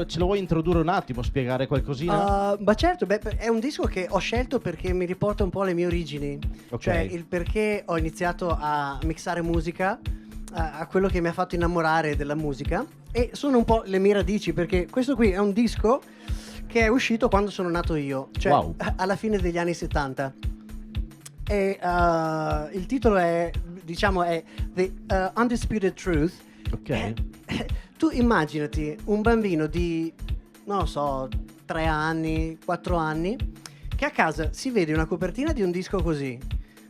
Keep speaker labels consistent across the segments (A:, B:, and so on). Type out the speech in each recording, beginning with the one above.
A: ce lo vuoi introdurre un attimo, spiegare qualcosina?
B: Ma certo, è un disco che ho scelto perché mi riporta un po' alle mie origini.
A: Ok.
B: Cioè il perché ho iniziato a mixare musica, a quello che mi ha fatto innamorare della musica, e sono un po' le mie radici, perché questo qui è un disco che è uscito quando sono nato io, cioè
A: Wow.
B: alla fine degli anni 70. E il titolo è The Undisputed Truth.
A: Ok.
B: Tu immaginati un bambino di, non lo so, 3 anni, 4 anni, che a casa si vede una copertina di un disco così,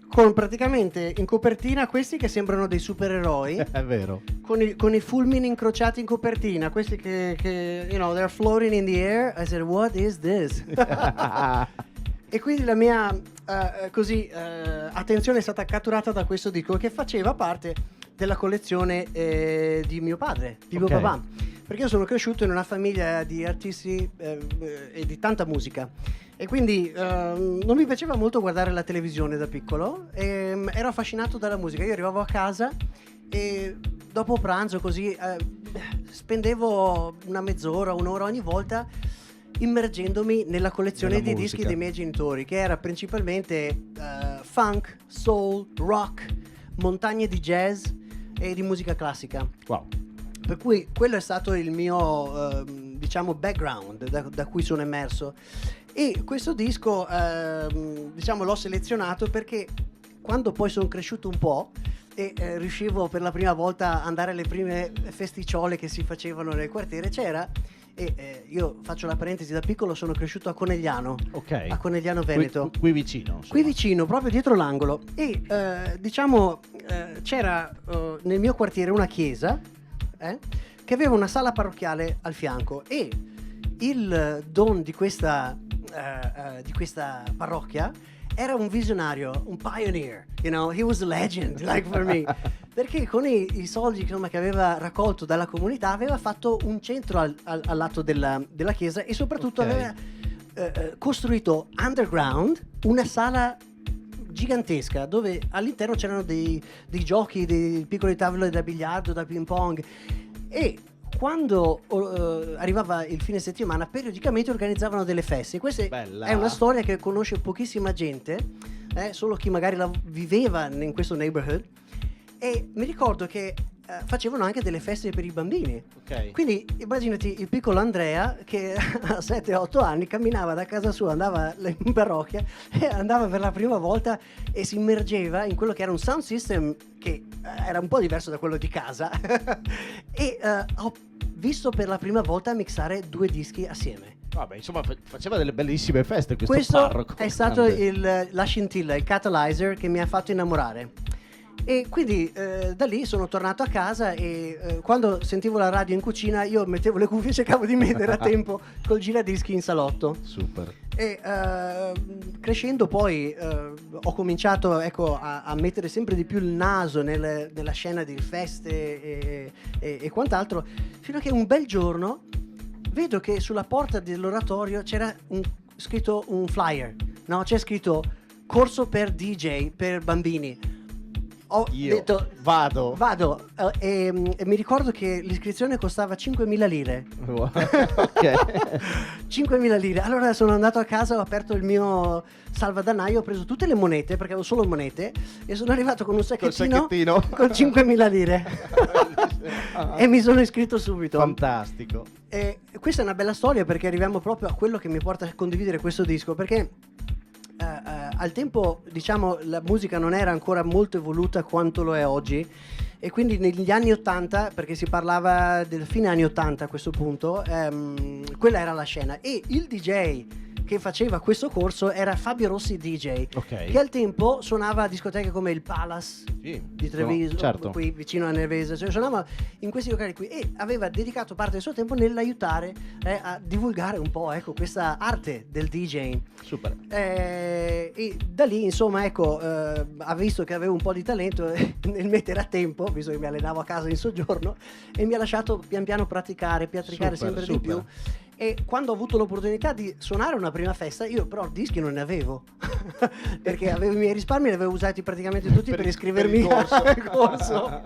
B: con praticamente in copertina questi che sembrano dei supereroi,
A: È vero.
B: con i fulmini incrociati in copertina, questi che you know, they're floating in the air. I said, what is this? E quindi la mia attenzione è stata catturata da questo disco, che faceva parte della collezione di mio padre, di mio
A: Ok.
B: papà, perché io sono cresciuto in una famiglia di artisti e di tanta musica, e quindi non mi piaceva molto guardare la televisione da piccolo, e ero affascinato dalla musica. Io arrivavo a casa e dopo pranzo così spendevo una mezz'ora, un'ora ogni volta immergendomi nella collezione
A: Nella
B: di
A: musica.
B: dischi dei miei genitori, che era principalmente funk, soul, rock, montagne di jazz e di musica classica.
A: Wow.
B: Per cui quello è stato il mio background da cui sono emerso, e questo disco l'ho selezionato perché quando poi sono cresciuto un po' e riuscivo per la prima volta ad andare alle prime festicciole che si facevano nel quartiere, c'era, e io faccio la parentesi, da piccolo sono cresciuto a Conegliano,
A: Ok.
B: a Conegliano Veneto,
A: Qui vicino. insomma.
B: qui vicino, proprio dietro l'angolo, e c'era nel mio quartiere una chiesa che aveva una sala parrocchiale al fianco, e il don di questa parrocchia era un visionario, un pioneer, you know, he was a legend, like for me, perché con i soldi, insomma, che aveva raccolto dalla comunità aveva fatto un centro al lato della chiesa, e soprattutto
A: Ok.
B: aveva costruito underground una sala gigantesca dove all'interno c'erano dei giochi, dei piccoli tavoli da biliardo, da ping pong, e quando arrivava il fine settimana periodicamente organizzavano delle feste. Questa
A: Bella.
B: è una storia che conosce pochissima gente, solo chi magari viveva in questo neighborhood, e mi ricordo che facevano anche delle feste per i bambini.
A: Ok.
B: Quindi immaginati il piccolo Andrea che a 7-8 anni camminava da casa sua, andava in parrocchia e andava per la prima volta e si immergeva in quello che era un sound system che era un po' diverso da quello di casa e ho visto per la prima volta mixare 2 dischi assieme.
A: Vabbè, insomma, faceva delle bellissime feste questo
B: Questo
A: parroco.
B: è stato
A: Grande.
B: la scintilla, il catalyzer che mi ha fatto innamorare. E quindi da lì sono tornato a casa, e quando sentivo la radio in cucina io mettevo le cuffie e cercavo di mettere a tempo col giradischi in salotto.
A: Super.
B: E crescendo poi ho cominciato a mettere sempre di più il naso nella scena di feste e quant'altro, fino a che un bel giorno vedo che sulla porta dell'oratorio c'era scritto un flyer, no? C'è scritto corso per DJ per bambini. Ho
A: Io
B: detto
A: vado.
B: e mi ricordo che l'iscrizione costava 5.000 lire.
A: Ok.
B: 5.000 lire. Allora sono andato a casa, ho aperto il mio salvadanaio, ho preso tutte le monete perché avevo solo monete, e sono arrivato con un sacchettino con 5.000 lire e mi sono iscritto subito.
A: Fantastico.
B: E questa è una bella storia, perché arriviamo proprio a quello che mi porta a condividere questo disco, perché al tempo, diciamo, la musica non era ancora molto evoluta quanto lo è oggi, e quindi negli anni 80, perché si parlava del fine anni 80 a questo punto, quella era la scena, e il DJ che faceva questo corso era Fabio Rossi DJ,
A: Ok.
B: che al tempo suonava a discoteche come il Palace
A: Sì,
B: di Treviso,
A: certo.
B: qui vicino a Nervese, cioè suonava in questi locali qui, e aveva dedicato parte del suo tempo nell'aiutare a divulgare un po', ecco, questa arte del DJ.
A: Super.
B: E da lì, insomma, ecco, ha visto che avevo un po' di talento nel mettere a tempo, visto che mi allenavo a casa in soggiorno, e mi ha lasciato pian piano praticare
A: Super,
B: sempre di
A: super.
B: più. E quando ho avuto l'opportunità di suonare una prima festa, io però dischi non ne avevo, perché avevo i miei risparmi, li avevo usati praticamente tutti per iscrivermi al corso.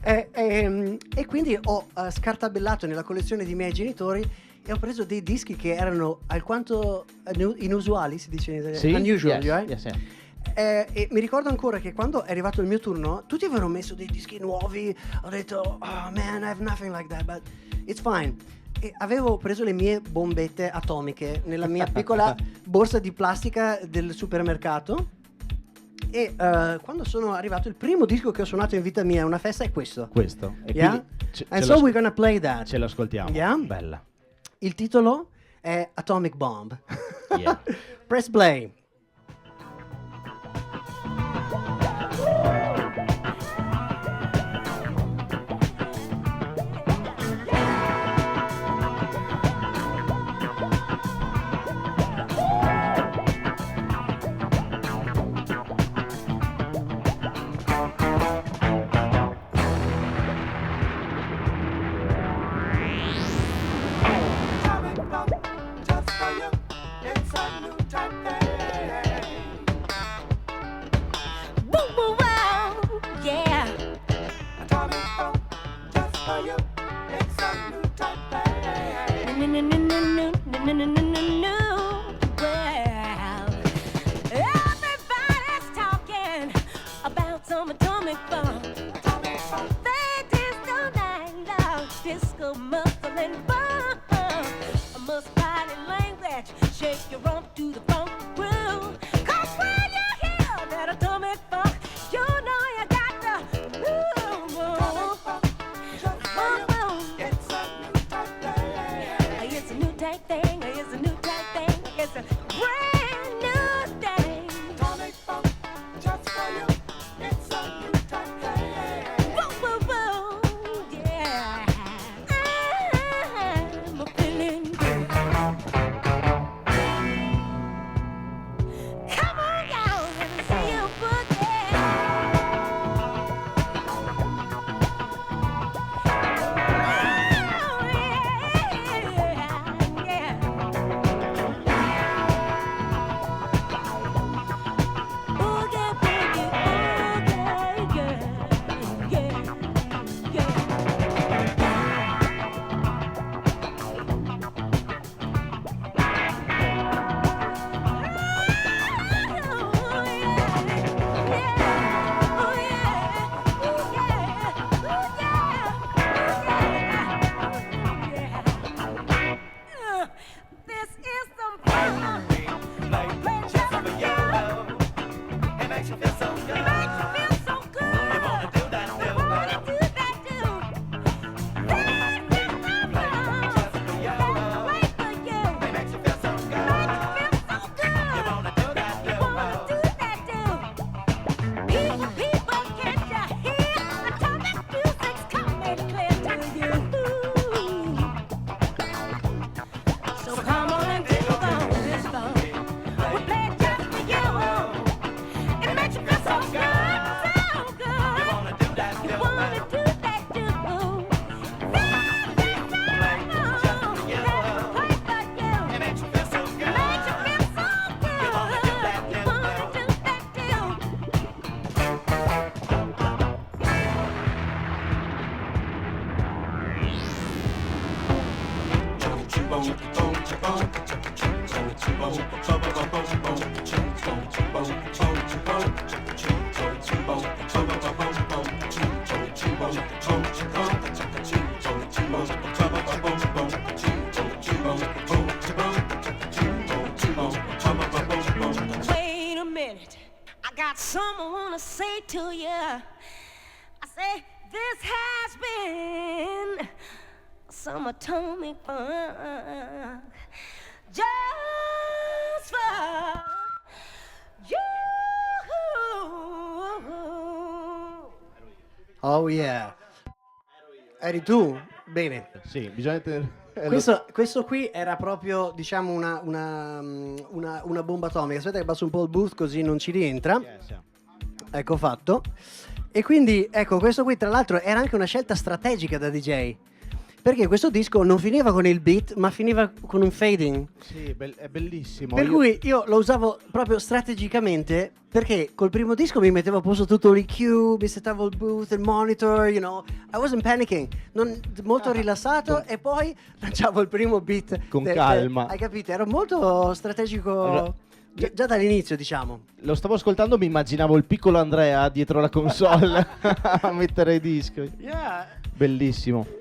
B: E quindi ho scartabellato nella collezione dei miei genitori e ho preso dei dischi che erano alquanto inusuali, si dice in italiano,
A: Sì?
B: unusual,
A: Yes,
B: right?
A: yes, yeah.
B: E mi ricordo ancora che quando è arrivato il mio turno, tutti avevano messo dei dischi nuovi. Ho detto, oh man, I have nothing like that, but it's fine. E avevo preso le mie bombette atomiche nella mia piccola borsa di plastica del supermercato. E quando sono arrivato, il primo disco che ho suonato in vita mia a una festa è questo.
A: Questo. E
B: Yeah?
A: quindi
B: And so we're gonna play that.
A: ce lo ascoltiamo.
B: Yeah?
A: Bella.
B: Il titolo è Atomic Bomb.
A: Yeah.
B: Press play.
C: Everybody's talking about some atomic bomb. They disco night out, disco muscle and bomb. A must body language, shake your rump to the funk groove. 'Cause when you hear that atomic funk, you know you got to move. It's a new type thing. It's a new type thing. It's a brand new thing. Atomic funk, just for you. It's a new type thing. Woo, woo, woo, yeah. I'm feeling good. Come on, y'all, let me see you boogie. Oh, yeah, yeah. Boogie, boogie, boogie, yeah, yeah, yeah. This is some fun. Play just for you. It makes you feel so good. It makes you feel so good. You wanna do that, do. You wanna do that, do. This is some fun. Just for you. Play for you. It makes you feel so good. It makes you feel so good. You wanna do that, do. You wanna do that, do. People, can't you hear? Atomic music's coming clear to you. So come on and dig on this phone. We play it just for you. It makes you feel so good, so good. You wanna do that, do. You wanna do that, do. Play for you. It makes you feel so good. It makes you feel so good. You wanna do that, do. You wanna do that, do. Wait a minute, I got something I wanna say to you. I say this has been some atomic funk just for you.
B: Oh yeah. Eri tu? Bene.
A: Sì, bisogna tenere...
B: Questo qui era proprio, diciamo, una bomba atomica. Aspetta che passo un po' il boost così non ci rientra.
A: Yes, yeah.
B: Ecco fatto. E quindi, ecco, questo qui tra l'altro era anche una scelta strategica da DJ. perché questo disco non finiva con il beat, ma finiva con un fading.
A: Sì, è bellissimo.
B: Per
A: Io-
B: cui io lo usavo proprio strategicamente, perché col primo disco mi mettevo a posto tutto l'EQ, mi settavo il booth, il monitor, you know, I wasn't panicking, molto rilassato, e poi lanciavo il primo beat.
A: Con calma.
B: Hai capito? Ero molto strategico
A: Allora,
B: già dall'inizio, diciamo.
A: Lo stavo ascoltando, mi immaginavo il piccolo Andrea dietro la console a mettere i dischi.
B: Yeah.
A: Bellissimo.